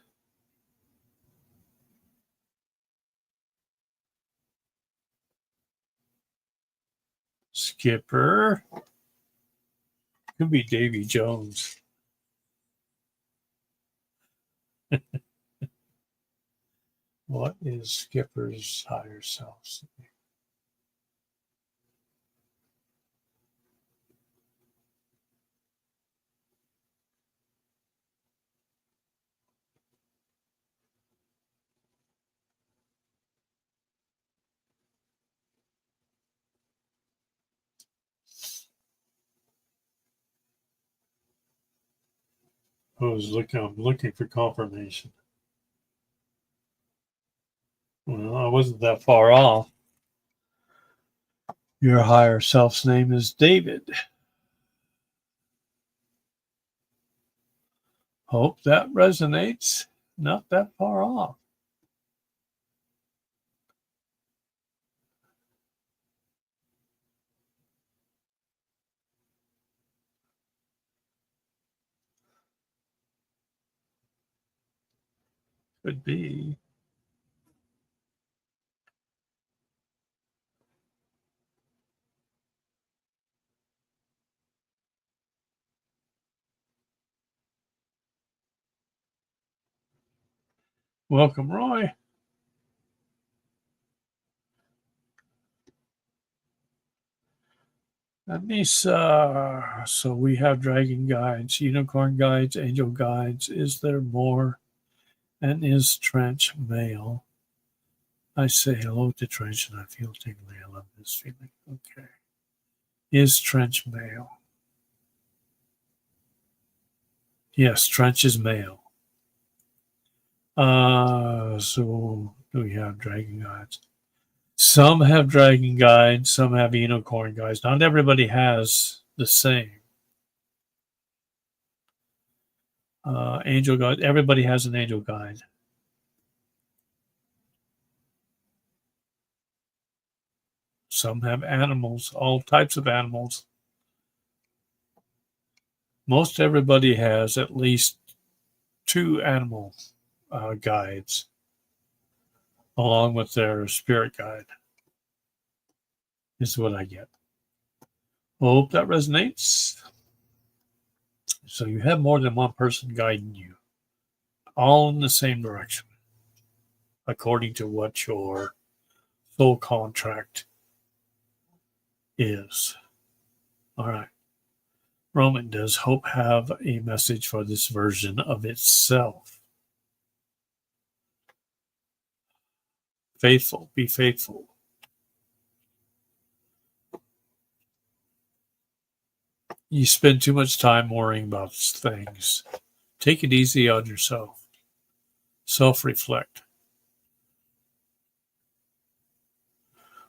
Skipper. Could be Davy Jones. What is Skipper's higher self? I'm looking for confirmation. Well, I wasn't that far off. Your higher self's name is David. Hope that resonates. Not that far off. Could be. Welcome, Roy. Anissa. So we have dragon guides, unicorn guides, angel guides. Is there more? And is Trench male? I say hello to Trench and I feel tingly. I love this feeling. Okay. Is Trench male? Yes, Trench is male. So do we have dragon guides? Some have dragon guides, some have unicorn guides. Not everybody has the same. Angel guide. Everybody has an angel guide. Some have animals, all types of animals. Most everybody has at least 2 animal guides along with their spirit guide, is what I get. Hope that resonates. So you have more than one person guiding you, all in the same direction, according to what your soul contract is. All right. Roman, does hope have a message for this version of itself? Faithful, be faithful. You spend too much time worrying about things. Take it easy on yourself. Self-reflect.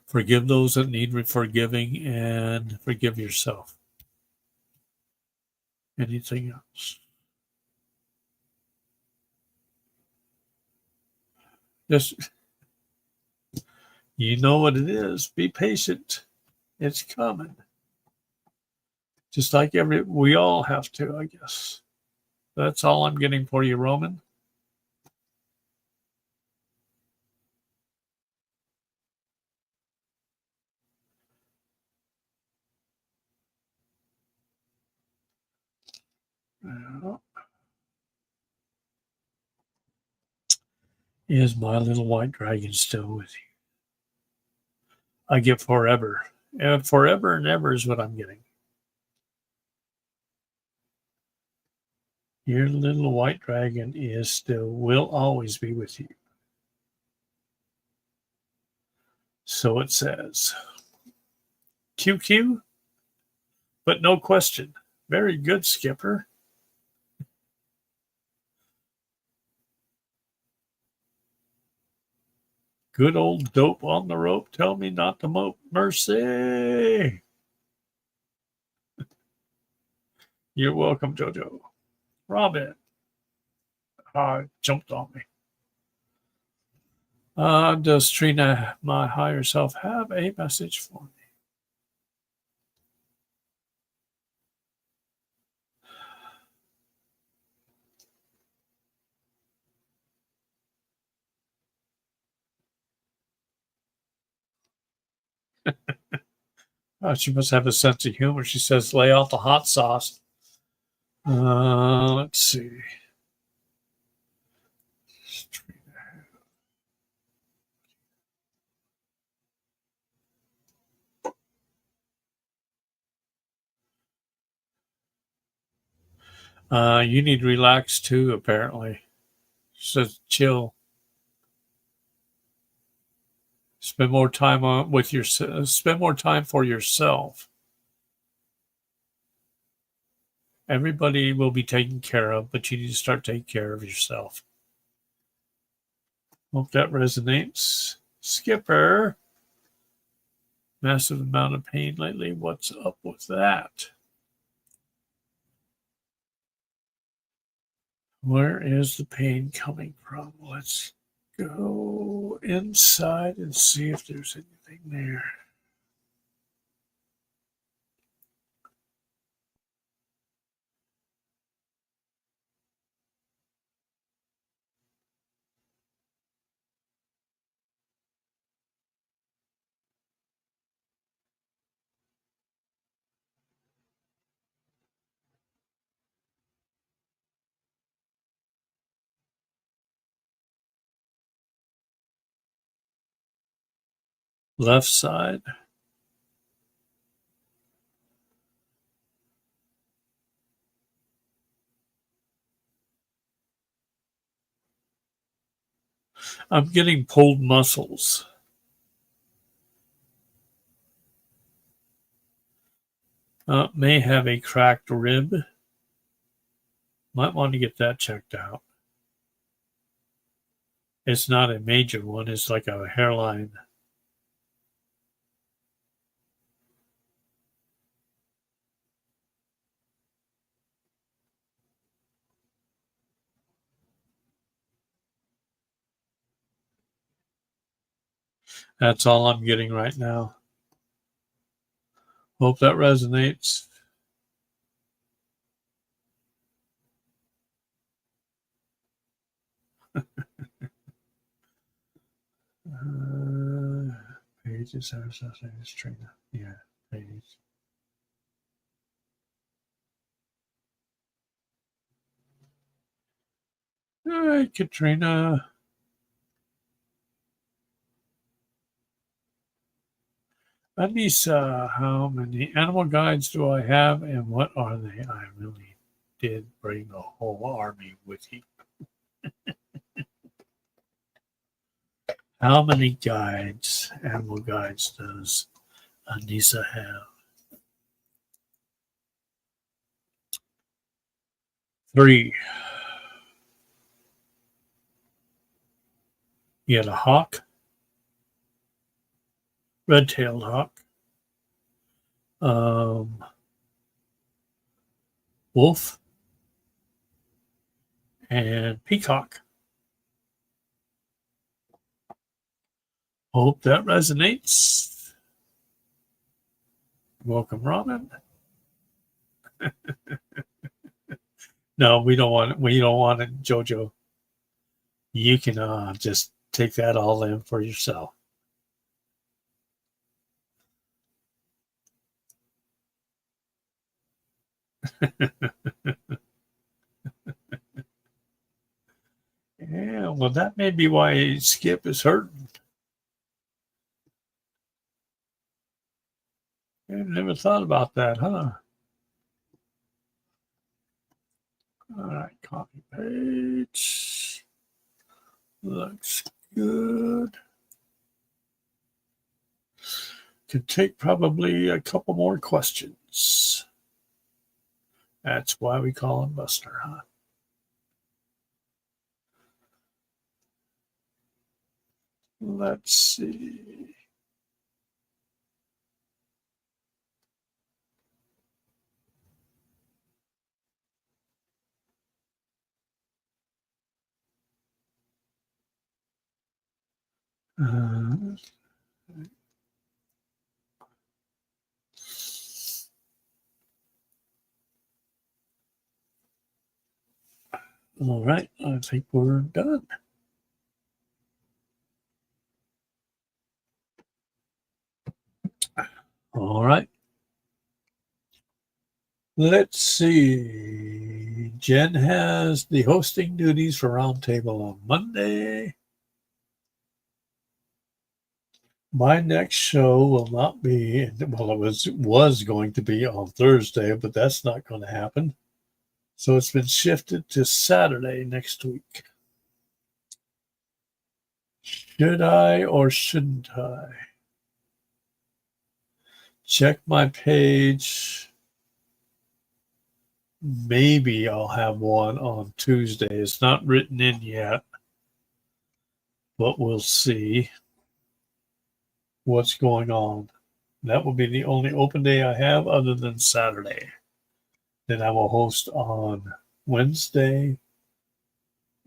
Forgive those that need forgiving and forgive yourself. Anything else? Just, you know what it is. Be patient. It's coming. Just like we all have to, I guess. That's all I'm getting for you, Roman. Is my little white dragon still with you? I get forever. And forever and ever is what I'm getting. Your little white dragon will always be with you. So it says. QQ, but no question. Very good, Skipper. Good old dope on the rope. Tell me not to mope. Mercy. You're welcome, Jojo. Robin. Jumped on me. Does Trina, my higher self, have a message for me? She must have a sense of humor. She says, lay off the hot sauce. Let's see. You need to relax too, apparently. She says, chill. Spend more time spend more time for yourself. Everybody will be taken care of, but you need to start taking care of yourself. Hope that resonates. Skipper. Massive amount of pain lately. What's up with that? Where is the pain coming from? Let's go inside and see if there's anything there. Left side. I'm getting pulled muscles. May have a cracked rib. Might want to get that checked out. It's not a major one. It's like a hairline. That's all I'm getting right now. Hope that resonates. Pages are something is trainer. Yeah, page. All right, Katrina. Anissa, how many animal guides do I have and what are they? I really did bring a whole army with you. How many guides, animal guides, does Anissa have? 3. You had a hawk, red-tailed hawk, wolf, and peacock. Hope that resonates. Welcome, Robin. No, we don't want it. We don't want it, Jojo. You can just take that all in for yourself. Yeah, well, that may be why Skip is hurting. I never thought about that, huh? All right, copy page. Looks good. Could take probably a couple more questions. That's why we call him Buster, huh? Let's see. All right, I think we're done. All right. Let's see. Jen has the hosting duties for Roundtable on Monday. My next show will not be, well, it was going to be on Thursday, but that's not going to happen. So it's been shifted to Saturday next week. Should I or shouldn't I? Check my page. maybe I'll have one on Tuesday. It's not written in yet, but we'll see what's going on. That will be the only open day I have other than Saturday. Then I will host on Wednesday.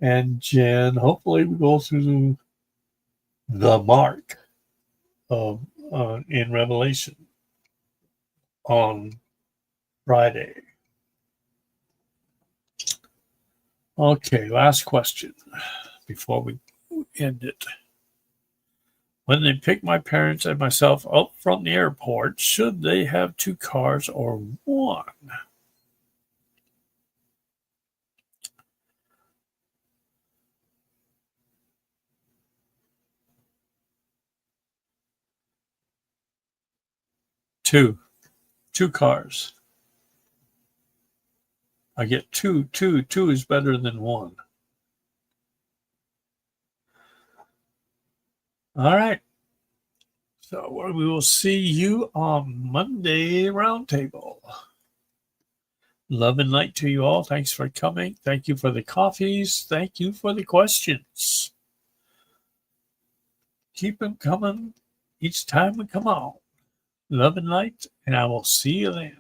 And Jen, hopefully we go through the mark of in Revelation on Friday. Okay, last question before we end it. When they pick my parents and myself up from the airport, should they have 2 cars or one? Two cars. I get two is better than one. All right. So we will see you on Monday Roundtable. Love and light to you all. Thanks for coming. Thank you for the coffees. Thank you for the questions. Keep them coming each time we come on. Love and light, and I will see you then.